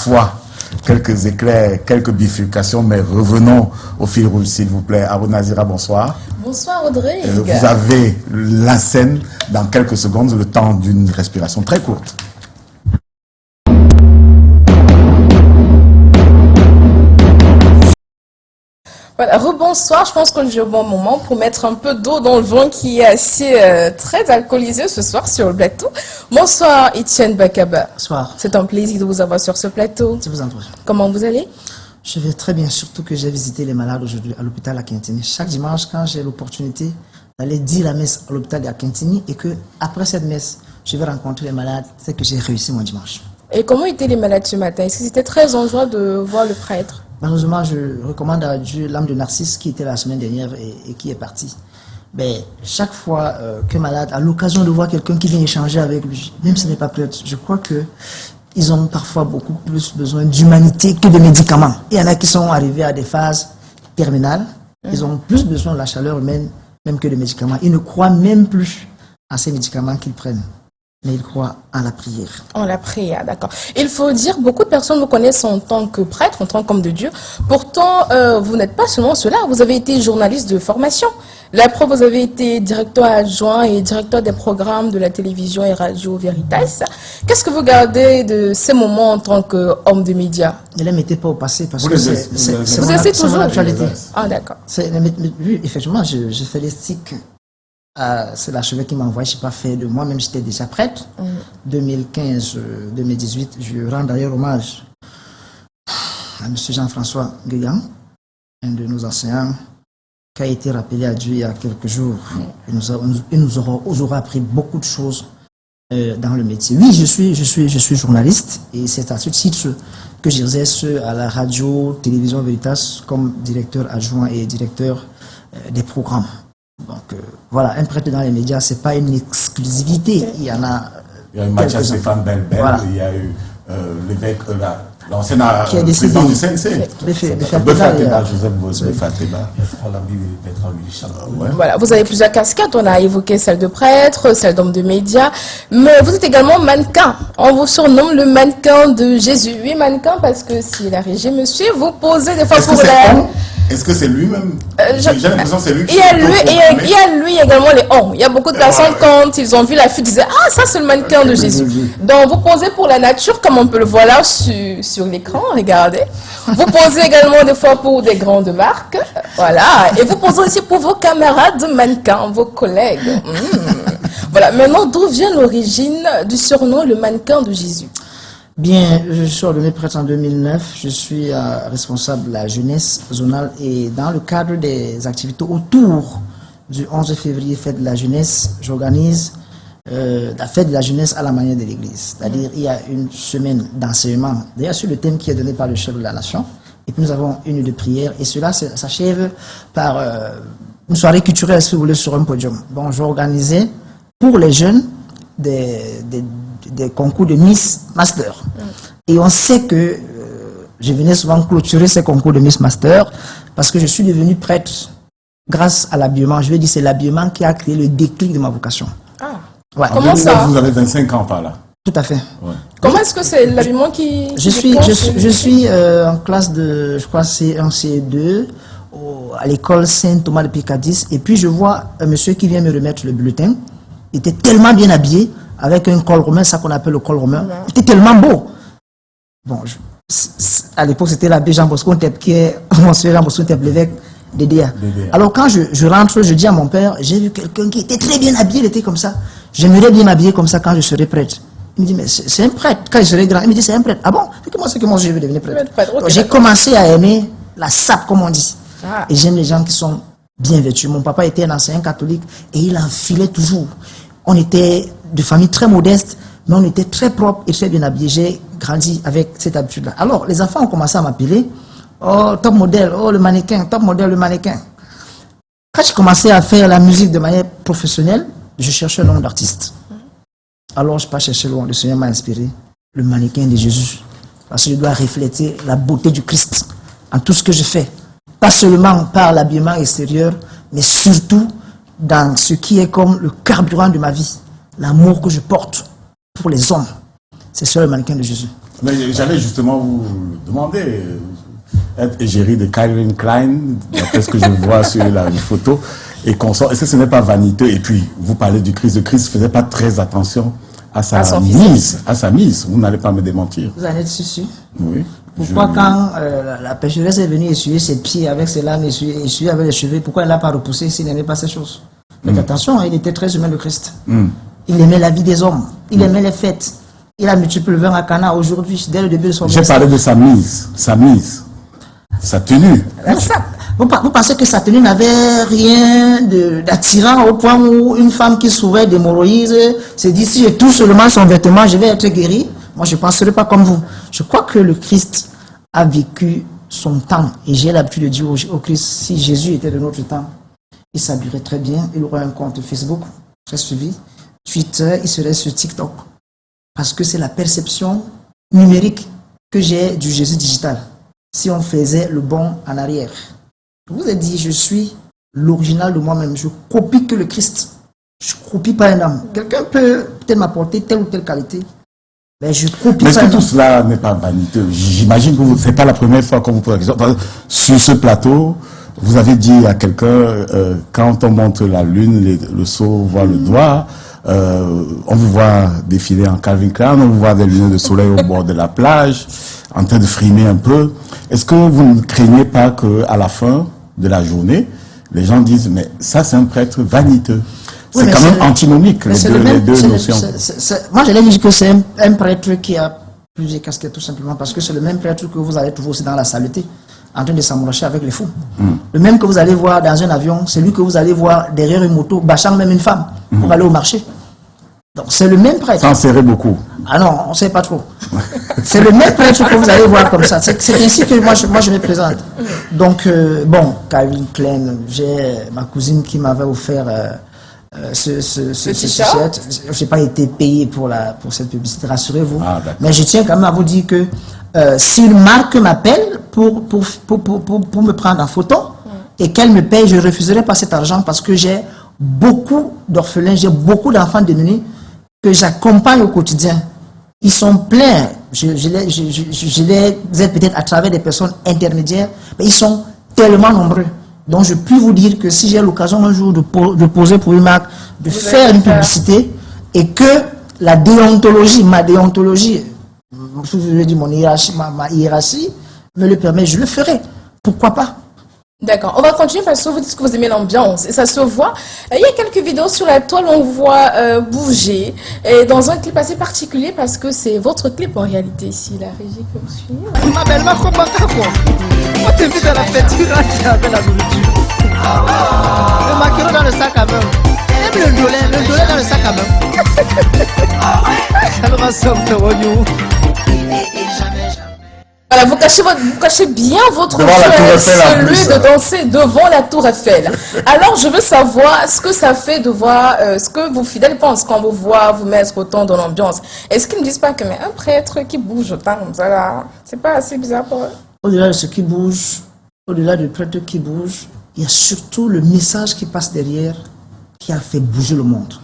parfois quelques éclairs, quelques bifurcations, mais revenons au fil rouge, s'il vous plaît. Arou Nazira, bonsoir. Bonsoir Audrey. Vous avez la scène dans quelques secondes, le temps d'une respiration très courte. Voilà, rebonsoir, je pense que j'ai au bon moment pour mettre un peu d'eau dans le vin qui est assez très alcoolisé ce soir sur le plateau. Bonsoir Etienne Bakaba. Bonsoir. C'est un plaisir de vous avoir sur ce plateau. Je vous en prie. Comment vous allez? Je vais très bien, surtout que j'ai visité les malades aujourd'hui à l'hôpital à Quintini. Chaque dimanche, quand j'ai l'opportunité d'aller dire la messe à l'hôpital à Quintini et que après cette messe, je vais rencontrer les malades, c'est que j'ai réussi mon dimanche. Et comment étaient les malades ce matin? Est-ce que c'était très en joie de voir le prêtre? Malheureusement, je recommande à Dieu l'âme de Narcisse qui était la semaine dernière et qui est parti. Mais chaque fois qu'un malade a l'occasion de voir quelqu'un qui vient échanger avec lui, même si ce n'est pas prêtre, je crois que ils ont parfois beaucoup plus besoin d'humanité que de médicaments. Il y en a qui sont arrivés à des phases terminales. Ils ont plus besoin de la chaleur humaine même que de médicaments. Ils ne croient même plus à ces médicaments qu'ils prennent, mais ils croient en la prière. En la prière, d'accord. Il faut dire, beaucoup de personnes vous connaissent en tant que prêtre, en tant qu'homme de Dieu. Pourtant, vous n'êtes pas seulement cela. Vous avez été journaliste de formation. La preuve, vous avez été directeur adjoint et directeur des programmes de la télévision et radio Veritas. Qu'est-ce que vous gardez de ces moments en tant qu'homme de médias? Ne les mettez pas au passé parce Vous que les c'est Vous essayez toujours mon actualité. Ah, d'accord. Oui, effectivement, je fais les sticks. C'est l'archevêque qui m'a envoyé, je n'ai pas fait de moi-même, j'étais déjà prêtre. 2015-2018, je rends d'ailleurs hommage à M. Jean-François Guégan, un de nos enseignants, qui a été rappelé à Dieu il y a quelques jours. Il nous aura appris beaucoup de choses dans le métier. Oui, je suis journaliste et c'est à ce titre que j'exerce à la radio, télévision Veritas comme directeur adjoint et directeur des programmes. Donc voilà, un prêtre dans les médias, c'est pas une exclusivité. Il y en a. Il y a eu Mathias Stéphane Belbel, voilà. Il y a eu l'évêque, l'ancien président du CNC. Joseph Fateba. Voilà, vous avez plusieurs casquettes. On a évoqué celle de prêtre, celle d'homme de médias, mais vous êtes également mannequin. On vous surnomme le mannequin de Jésus. Oui, mannequin parce que si la régie me suit, vous posez des fois pour la. Est-ce que c'est lui-même? J'ai l'impression que c'est lui qui... Il y a lui également les hommes. Il y a beaucoup de personnes, quand ils ont vu la fuite, disaient « Ah, ça c'est le mannequin de Jésus ». Donc, vous posez pour la nature, comme on peut le voir là sur l'écran, regardez. Vous posez également des fois pour des grandes marques. Voilà. Et vous posez aussi pour vos camarades mannequins, vos collègues. Voilà. Maintenant, d'où vient l'origine du surnom le mannequin de Jésus? Bien, je suis ordonné prêtre en 2009. Je suis responsable de la jeunesse zonale et dans le cadre des activités autour du 11 février, fête de la jeunesse, j'organise la fête de la jeunesse à la manière de l'Église. C'est-à-dire, il y a une semaine d'enseignement, d'ailleurs sur le thème qui est donné par le chef de la nation. Et puis nous avons une de prière et cela s'achève par une soirée culturelle, si vous voulez, sur un podium. Bon, j'ai organisé pour les jeunes des concours de Miss Master. Et on sait que je venais souvent clôturer ces concours de Miss Master parce que je suis devenu prêtre grâce à l'habillement. Je vais dire c'est l'habillement qui a créé le déclic de ma vocation. Ah. Ouais. Comment ça? Vous avez 25 ans par là. Tout à fait. Ouais. Comment est-ce que c'est l'habillement qui... Je suis en classe de, je crois, C1, C2 à l'école Saint-Thomas de Picardie. Et puis je vois un monsieur qui vient me remettre le bulletin. Il était tellement bien habillé, avec un col romain, ça qu'on appelle le col romain. Il était tellement beau. Bon, à l'époque, c'était l'abbé Jean Bosco Ntep, qui est monsieur Jean Bosco Ntep, l'évêque d'Edea. Alors quand je rentre, je dis à mon père, j'ai vu quelqu'un qui était très bien habillé, il était comme ça. J'aimerais bien m'habiller comme ça quand je serai prêtre. Il me dit, mais c'est un prêtre. Quand je serai grand, il me dit, c'est un prêtre. Ah bon? C'est que moi, je veux devenir prêtre. Okay, j'ai commencé à aimer la sape, comme on dit. Et j'aime les gens qui sont bien vêtus. Mon papa était un enseignant catholique et il enfilait toujours. On était de famille très modeste, mais on était très propre et très bien habillés. J'ai grandi avec cette habitude-là. Alors, les enfants ont commencé à m'appeler, oh, top modèle, oh, le mannequin, top modèle, le mannequin. Quand j'ai commencé à faire la musique de manière professionnelle, je cherchais le nom d'artiste. Alors, je n'ai pas cherché loin. Le Seigneur m'a inspiré, le mannequin de Jésus. Parce que je dois refléter la beauté du Christ en tout ce que je fais. Pas seulement par l'habillement extérieur, mais surtout dans ce qui est comme le carburant de ma vie, l'amour que je porte pour les hommes. C'est ça le mannequin de Jésus. Mais j'allais justement vous demander, être égérie de Calvin Klein, d'après ce que je vois sur la photo, et qu'on sort, est-ce que ce n'est pas vaniteux? Et puis, vous parlez du Christ. Le Christ ne faisait pas très attention à sa mise. Vous n'allez pas me démentir. Vous en êtes sûr? Oui. Pourquoi quand la pécheresse est venue essuyer ses pieds avec ses lames, essuyer avec les cheveux, pourquoi elle n'a pas repoussé s'il n'aimait pas ces choses? Faites attention, il était très humain, le Christ. Il aimait la vie des hommes, il aimait les fêtes. Il a multiplié le vin à Cana aujourd'hui, dès le début de son ministère. J'ai parlé de sa mise, sa tenue. Vous pensez que sa tenue n'avait rien d'attirant au point où une femme qui souffrait d'hémorroïdes se dit si je touche seulement son vêtement, je vais être guéri? Moi, je ne penserai pas comme vous. Je crois que le Christ a vécu son temps. Et j'ai l'habitude de dire au Christ, si Jésus était de notre temps, il s'habillerait très bien, il aurait un compte Facebook, très suivi, Twitter, il serait sur TikTok. Parce que c'est la perception numérique que j'ai du Jésus digital. Si on faisait le bond en arrière. Je vous ai dit, je suis l'original de moi-même. Je copie que le Christ. Je ne copie pas un homme. Quelqu'un peut peut-être m'apporter telle ou telle qualité. Mais je copie Mais est-ce pas que tout cela n'est pas vaniteux? J'imagine que ce n'est pas la première fois qu'on vous pose la question. Sur ce plateau, vous avez dit à quelqu'un, quand on monte la lune, le sceau voit le doigt, on vous voit défiler en Calvin Klein, on vous voit des lunettes de soleil au bord de la plage, en train de frimer un peu. Est-ce que vous ne craignez pas qu'à la fin de la journée, les gens disent, mais ça c'est un prêtre vaniteux? C'est quand même antinomique, les deux notions. Moi, j'allais dire que c'est un prêtre qui a plusieurs casquettes, tout simplement, parce que c'est le même prêtre que vous allez trouver aussi dans la saleté, en train de s'amouracher avec les fous. Le même que vous allez voir dans un avion, c'est lui que vous allez voir derrière une moto, bâchant même une femme, pour aller au marché. Donc, c'est le même prêtre. Ça en serait beaucoup. Ah non, on ne sait pas trop. C'est le même prêtre que vous allez voir comme ça. C'est ainsi que moi je me présente. Donc, bon, Calvin Klein, j'ai ma cousine qui m'avait offert ce t-shirt. Je n'ai pas été payé pour cette publicité, rassurez-vous. Ah, mais je tiens quand même à vous dire que si une marque m'appelle pour me prendre en photo et qu'elle me paye, je ne refuserai pas cet argent parce que j'ai beaucoup d'orphelins, j'ai beaucoup d'enfants démunis que j'accompagne au quotidien. Ils sont pleins. Je les aide peut-être à travers des personnes intermédiaires, mais ils sont tellement nombreux. Donc, je puis vous dire que si j'ai l'occasion un jour de poser pour une marque, de faire une publicité, et que ma déontologie, je veux dire mon hiérarchie, ma hiérarchie me le permet, je le ferai. Pourquoi pas? D'accord, on va continuer parce que vous dites que vous aimez l'ambiance et ça se voit. Il y a quelques vidéos sur la toile où on voit bouger et dans un clip assez particulier parce que c'est votre clip en réalité ici, la régie que vous suivez. Ma belle, on t'invite à la fête, tu rentres avec la nourriture. Le maquereau dans le sac à main. Même le dolé dans le sac à main. Alors, on Voilà, vous cachez bien votre jeu, celui de danser devant la Tour Eiffel. Alors, je veux savoir ce que ça fait de voir, ce que vos fidèles pensent quand vous voient vous mettre autant dans l'ambiance. Est-ce qu'ils ne disent pas que mais un prêtre qui bouge autant comme ça là, c'est pas assez bizarre pour eux? Au-delà de ce qui bouge, au-delà du prêtre qui bouge, il y a surtout le message qui passe derrière qui a fait bouger le monde.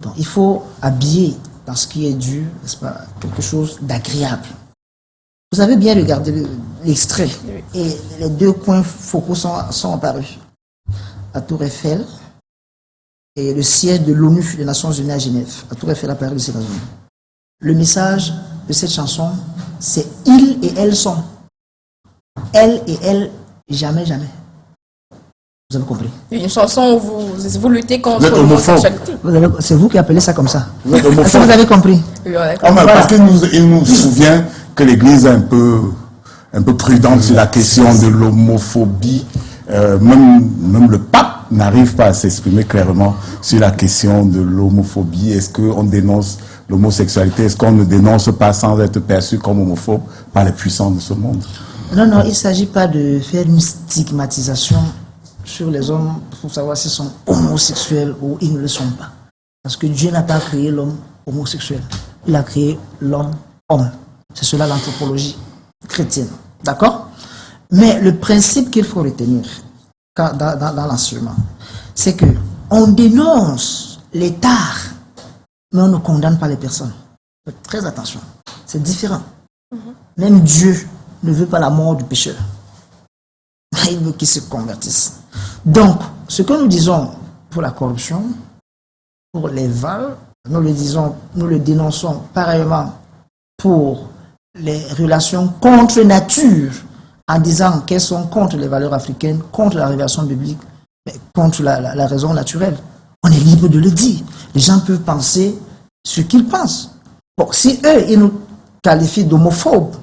Donc, il faut habiller dans ce qui est dû, n'est-ce pas, quelque chose d'agréable. Vous avez bien regardé l'extrait et les deux points focaux sont apparus. La Tour Eiffel et le siège de l'ONU des Nations Unies à Genève. La Tour Eiffel apparaît aux États-Unis. Le message de cette chanson, c'est « ils et elles sont ». Elle et elle, jamais, jamais. Vous avez compris? Une chanson où vous luttez contre l'homosexualité. C'est vous qui appelez ça comme ça. Est-ce que vous avez compris? Oui, parce qu'il nous souvient que l'Église est un peu prudente sur la question de l'homophobie. Même le pape n'arrive pas à s'exprimer clairement sur la question de l'homophobie. Est-ce qu'on dénonce l'homosexualité? Est-ce qu'on ne dénonce pas sans être perçu comme homophobe par les puissants de ce monde? Non, non, il ne s'agit pas de faire une stigmatisation sur les hommes pour savoir s'ils sont homosexuels ou ils ne le sont pas. Parce que Dieu n'a pas créé l'homme homosexuel. Il a créé l'homme homme. C'est cela l'anthropologie chrétienne. D'accord? Mais le principe qu'il faut retenir dans l'enseignement, c'est que on dénonce les tares, mais on ne condamne pas les personnes. Faites très attention. c'est différent. Même Dieu ne veut pas la mort du pécheur. Il veut qu'il se convertisse. Donc, ce que nous disons pour la corruption, pour les vols, nous le dénonçons pareillement pour les relations contre nature, en disant qu'elles sont contre les valeurs africaines, contre la révélation biblique, mais contre la raison naturelle. On est libre de le dire. Les gens peuvent penser ce qu'ils pensent. Bon, si eux, ils nous qualifient d'homophobes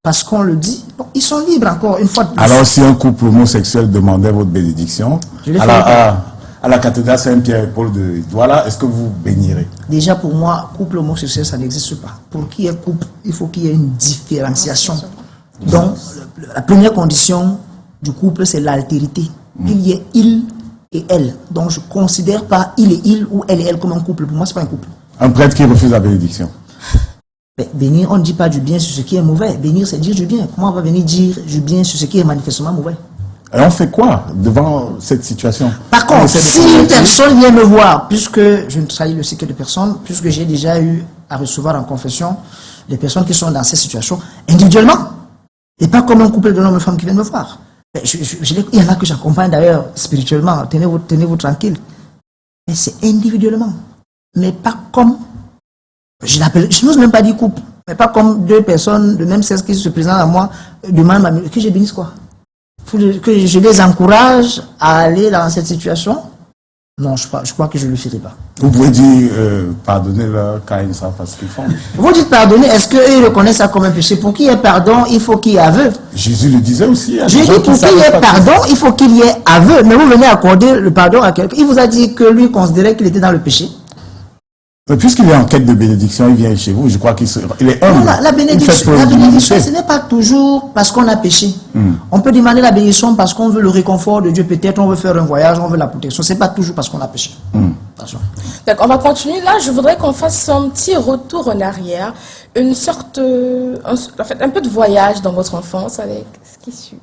parce qu'on le dit, bon, ils sont libres encore une fois de plus. Alors, si un couple homosexuel demandait votre bénédiction à la cathédrale Saint-Pierre et Paul de Douala, est-ce que vous bénirez? Déjà, pour moi, couple homosexuel, ça n'existe pas. Pour qu'il y ait couple, il faut qu'il y ait une différenciation. Donc, la première condition du couple, c'est l'altérité. Il y ait il et elle. Donc, je ne considère pas il et il ou elle et elle comme un couple. Pour moi, ce n'est pas un couple. Un prêtre qui refuse la bénédiction. Mais bénir, on ne dit pas du bien sur ce qui est mauvais. Bénir, c'est dire du bien. Comment on va venir dire du bien sur ce qui est manifestement mauvais? Et on fait quoi devant cette situation? Par contre, si une personne vient me voir, puisque je ne trahis le secret de personne, puisque j'ai déjà eu à recevoir en confession les personnes qui sont dans cette situation, individuellement, et pas comme un couple de hommes et de femmes qui viennent me voir. Il y en a que j'accompagne d'ailleurs spirituellement, tenez-vous tranquille. Mais c'est individuellement. Mais pas comme, je n'ose même pas dire couple, mais pas comme deux personnes de même sexe qui se présentent à moi, demandent que je bénisse quoi? Que je les encourage à aller dans cette situation? Non, je crois que je ne le ferai pas. Vous pouvez dire pardonnez-leur quand ils ne savent pas ce qu'ils font. Vous dites pardonner, est-ce qu'ils reconnaissent ça comme un péché? Pour qu'il y ait pardon, il faut qu'il y ait aveu. Jésus le disait aussi. Je dis pour qu'il y ait pardon, il faut qu'il y ait aveu. Mais vous venez accorder le pardon à quelqu'un. Il vous a dit que lui considérait qu'il était dans le péché. Mais puisqu'il est en quête de bénédiction, il vient chez vous, je crois qu'il est humble. Non, la bénédiction, ce n'est pas toujours parce qu'on a péché. On peut demander la bénédiction parce qu'on veut le réconfort de Dieu, peut-être on veut faire un voyage, on veut la protection. Ce n'est pas toujours parce qu'on a péché. D'accord, on va continuer. Là, je voudrais qu'on fasse un petit retour en arrière, une sorte, en fait, un peu de voyage dans votre enfance avec ce qui suit.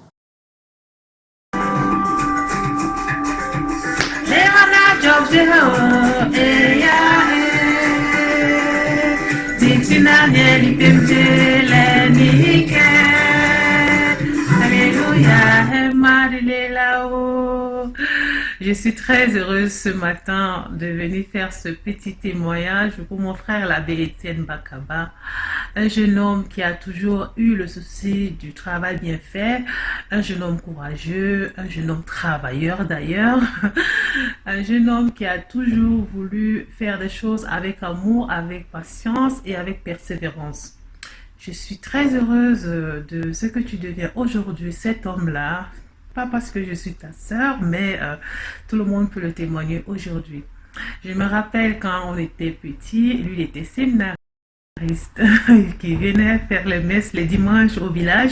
Je suis très heureuse ce matin de venir faire ce petit témoignage pour mon frère l'abbé Étienne Bakaba, un jeune homme qui a toujours eu le souci du travail bien fait, un jeune homme courageux, un jeune homme travailleur d'ailleurs, un jeune homme qui a toujours voulu faire des choses avec amour, avec patience et avec persévérance. Je suis très heureuse de ce que tu deviens aujourd'hui, cet homme-là. Pas parce que je suis ta sœur, mais tout le monde peut le témoigner aujourd'hui. Je me rappelle quand on était petit, lui il était séminariste qui venait faire les messes les dimanches au village.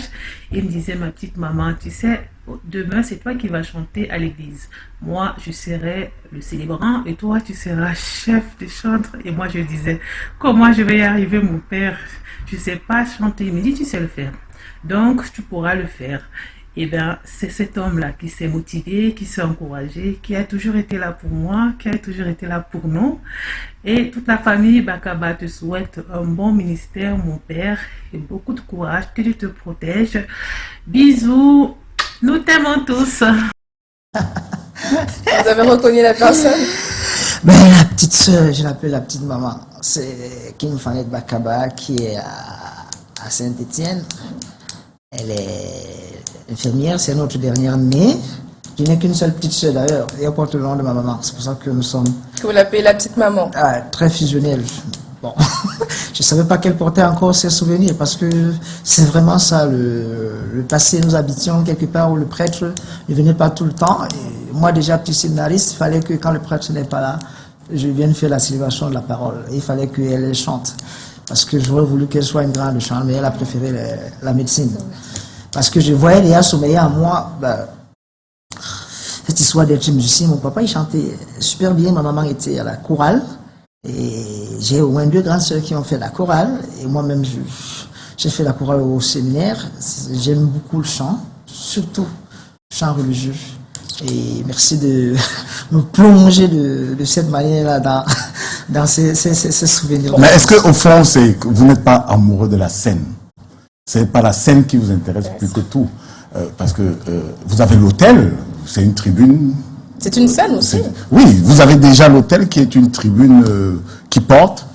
Il me disait, ma petite maman, tu sais, demain c'est toi qui vas chanter à l'église. Moi je serai le célébrant et toi tu seras chef de chantre. Et moi je disais, comment je vais y arriver mon père? Je ne sais pas chanter. Il me dit, tu sais le faire. Donc tu pourras le faire. Et bien, c'est cet homme-là qui s'est motivé, qui s'est encouragé, qui a toujours été là pour moi, qui a toujours été là pour nous. Et toute la famille Bakaba te souhaite un bon ministère, mon père, et beaucoup de courage, que Dieu te protège. Bisous, nous t'aimons tous. Vous avez reconnu la personne? Ben, la petite soeur, je l'appelle la petite maman. C'est Kim Fanet Bakaba qui est à Saint-Étienne. Elle est infirmière, c'est notre dernière née. Je n'ai qu'une seule petite soeur d'ailleurs, et elle porte le nom de ma maman. C'est pour ça que nous sommes... Que vous l'appelez la petite maman? Très fusionnelle. Bon, je ne savais pas qu'elle portait encore ses souvenirs, parce que c'est vraiment ça, le passé. Nous habitions quelque part où le prêtre ne venait pas tout le temps. Et moi déjà, petit séminariste, il fallait que quand le prêtre n'est pas là, je vienne faire la célébration de la parole. Et il fallait qu'elle chante. Parce que j'aurais voulu qu'elle soit une grande chante, mais elle a préféré la médecine. Parce que je voyais déjà sommeiller en moi cette histoire d'être musicien. Mon papa, il chantait super bien. Ma maman était à la chorale. Et j'ai au moins 2 grandes sœurs qui ont fait la chorale. Et moi-même, j'ai fait la chorale au séminaire. J'aime beaucoup le chant, surtout le chant religieux. Et merci de me plonger de cette manière-là dans ces souvenirs. Mais est-ce qu'au fond, vous n'êtes pas amoureux de la scène? Ce n'est pas la scène qui vous intéresse plus que tout. Parce que vous avez l'hôtel, c'est une tribune. C'est une scène aussi. Oui, vous avez déjà l'hôtel qui est une tribune qui porte.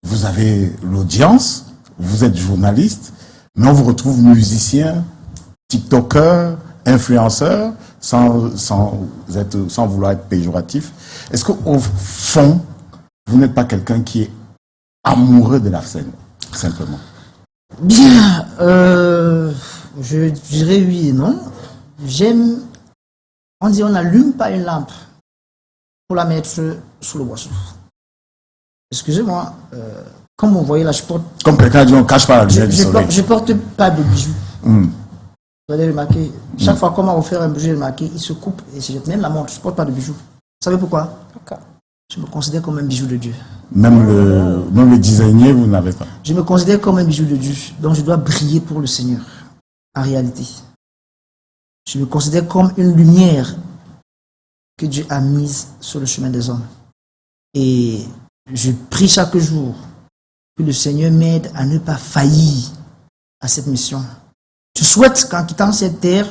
Vous avez l'audience, vous êtes journaliste, mais on vous retrouve musicien, tiktoker, influenceur, sans vouloir être péjoratif. Est-ce qu'au fond, vous n'êtes pas quelqu'un qui est amoureux de la scène, simplement? Bien, je dirais oui et non. J'aime, on dit on n'allume pas une lampe pour la mettre sous le boisseau. Excusez-moi, comme vous voyez là, je porte... Comme quelqu'un dit, on ne cache pas la lumière du soleil. Je porte pas de bijoux. Vous allez remarquer, chaque fois qu'on m'a offert un bijou, j'ai remarqué, il se coupe et se jette. Même la montre, je ne porte pas de bijoux. Vous savez pourquoi? D'accord. Je me considère comme un bijou de Dieu. Même le designer, vous n'avez pas. Je me considère comme un bijou de Dieu, donc je dois briller pour le Seigneur, en réalité. Je me considère comme une lumière que Dieu a mise sur le chemin des hommes. Et je prie chaque jour que le Seigneur m'aide à ne pas faillir à cette mission. Je souhaite qu'en quittant cette terre,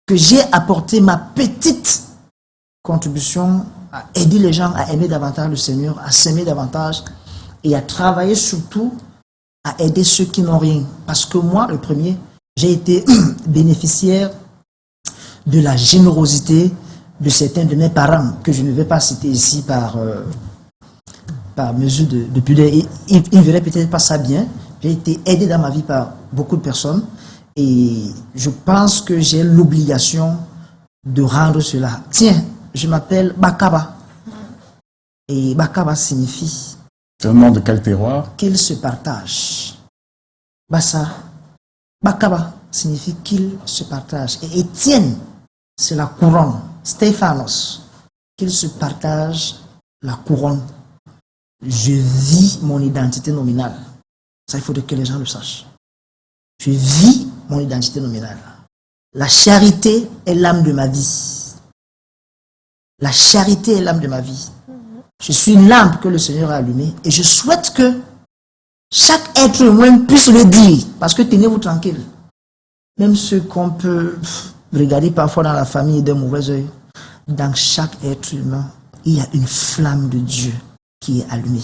que j'ai apporté ma petite contribution à aider les gens à aimer davantage le Seigneur, à s'aimer davantage et à travailler surtout à aider ceux qui n'ont rien. Parce que moi, le premier, j'ai été bénéficiaire de la générosité de certains de mes parents, que je ne vais pas citer ici par mesure de pudeur. Ils ne verraient peut-être pas ça bien. J'ai été aidé dans ma vie par beaucoup de personnes et je pense que j'ai l'obligation de rendre cela. Tiens, je m'appelle Bakaba. Et Bakaba signifie... C'est le nom de quel terroir? Qu'il se partage. Bassa. Bakaba signifie qu'il se partage. Et Étienne, c'est la couronne. Stéphanos, qu'il se partage la couronne. Je vis mon identité nominale. Ça, il faut que les gens le sachent. Je vis mon identité nominale. La charité est l'âme de ma vie. La charité est l'âme de ma vie. Je suis une lampe que le Seigneur a allumée et je souhaite que chaque être humain puisse le dire. Parce que tenez-vous tranquille. Même ceux qu'on peut regarder parfois dans la famille d'un mauvais œil, dans chaque être humain, il y a une flamme de Dieu qui est allumée.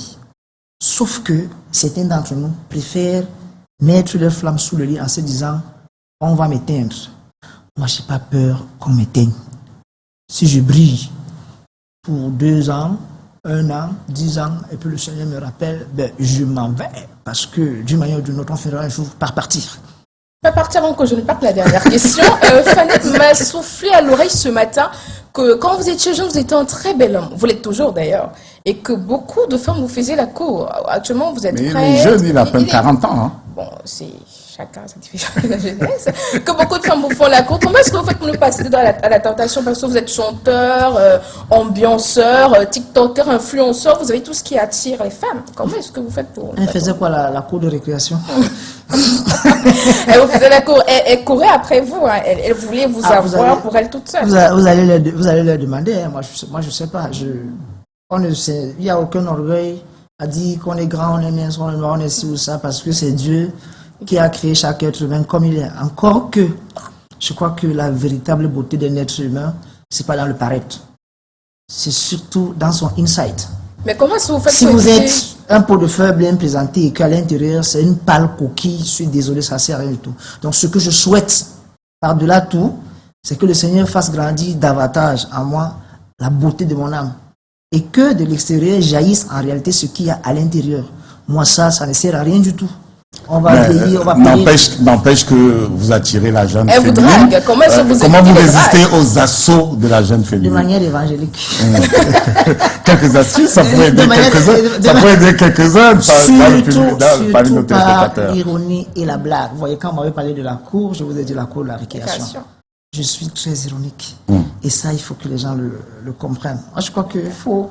Sauf que certains d'entre nous préfèrent mettre leur flamme sous le lit en se disant « on va m'éteindre ». Moi, je n'ai pas peur qu'on m'éteigne. Si je brille pour 2 ans, 1 an, 10 ans, et puis le Seigneur me rappelle, ben, je m'en vais. Parce que d'une manière ou d'une autre, on fera un jour par partir. Pas partir avant que je ne parte la dernière question. Fanny m'a soufflé à l'oreille ce matin que quand vous étiez jeune, vous étiez un très bel homme. Vous l'êtes toujours d'ailleurs. Et que beaucoup de femmes vous faisaient la cour. Actuellement, vous êtes mais très... il est jeune, il a à peine 40 ans. Hein. Bon, c'est chacun sa division de la jeunesse. Que beaucoup de femmes vous font la cour. Comment est-ce que vous faites pour ne pas céder à la tentation? Parce que vous êtes chanteur, ambianceur, tiktoker, influenceur. Vous avez tout ce qui attire les femmes. Comment est-ce que vous faites pour... Elle faisait quoi, la cour de récréation? Elle vous faisait la cour. Elle courait après vous. Hein. Elle voulait vous avoir pour elle toute seule. Vous allez leur demander. Hein. Moi, je sais pas. On ne sait, il n'y a aucun orgueil à dire qu'on est grand, on est mince, on est noir, on est ci ou ça, parce que c'est Dieu qui a créé chaque être humain comme il est. Encore que, je crois que la véritable beauté d'un être humain, c'est pas dans le paraître. C'est surtout dans son insight. Mais comment est-ce que vous faites si vous êtes un pot de fleurs bien présenté et qu'à l'intérieur, c'est une pâle coquille, je suis désolé, ça ne sert à rien du tout. Donc, ce que je souhaite, par-delà tout, c'est que le Seigneur fasse grandir davantage en moi la beauté de mon âme. Et que de l'extérieur jaillisse en réalité ce qu'il y a à l'intérieur. Moi, ça ne sert à rien du tout. On va payer, on va payer. N'empêche que vous attirez la jeune féminine. Elle vous drague. Comment est-ce que vous résistez aux assauts de la jeune féminine? De manière évangélique. Quelques astuces, ça pourrait aider quelques-uns. Ça pourrait aider quelques-uns surtout par l'ironie et la blague. Vous voyez, quand on m'avait parlé de la cour, je vous ai dit la cour de la récréation. Je suis très ironique. Et ça, il faut que les gens le comprennent. Moi, je crois qu'il faut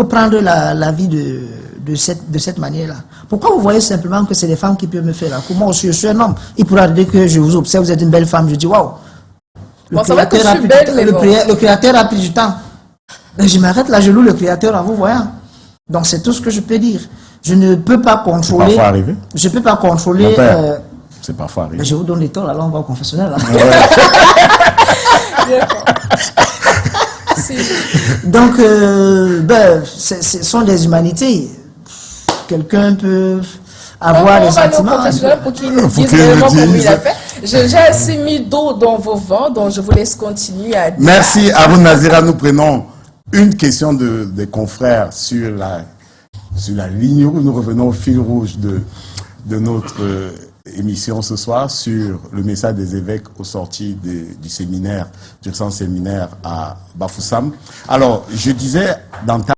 prendre la vie de cette manière-là. Pourquoi vous voyez simplement que c'est les femmes qui peuvent me faire la cour? Moi aussi, je suis un homme. Il pourra dire que je vous observe, vous êtes une belle femme. Je dis, waouh. Le Créateur a pris du temps. Mais je m'arrête là, je loue le Créateur en vous voyant. Donc c'est tout ce que je peux dire. Je ne peux pas contrôler. C'est parfois arrivé. Je peux pas contrôler. Mon père, c'est parfois arrivé. Je vous donne les torts, alors on va au confessionnel. Là. Donc, ce sont des humanités. Quelqu'un peut avoir des sentiments. Pour qu'il nous dise vraiment comment il a fait. J'ai assez mis d'eau dans vos vents, donc je vous laisse continuer à dire. Merci à vous, Nazira. Nous prenons une question des confrères sur la ligne rouge. Nous revenons au fil rouge de notre émission ce soir sur le message des évêques au sorti du séminaire, du centre séminaire à Bafoussam. Alors, je disais dans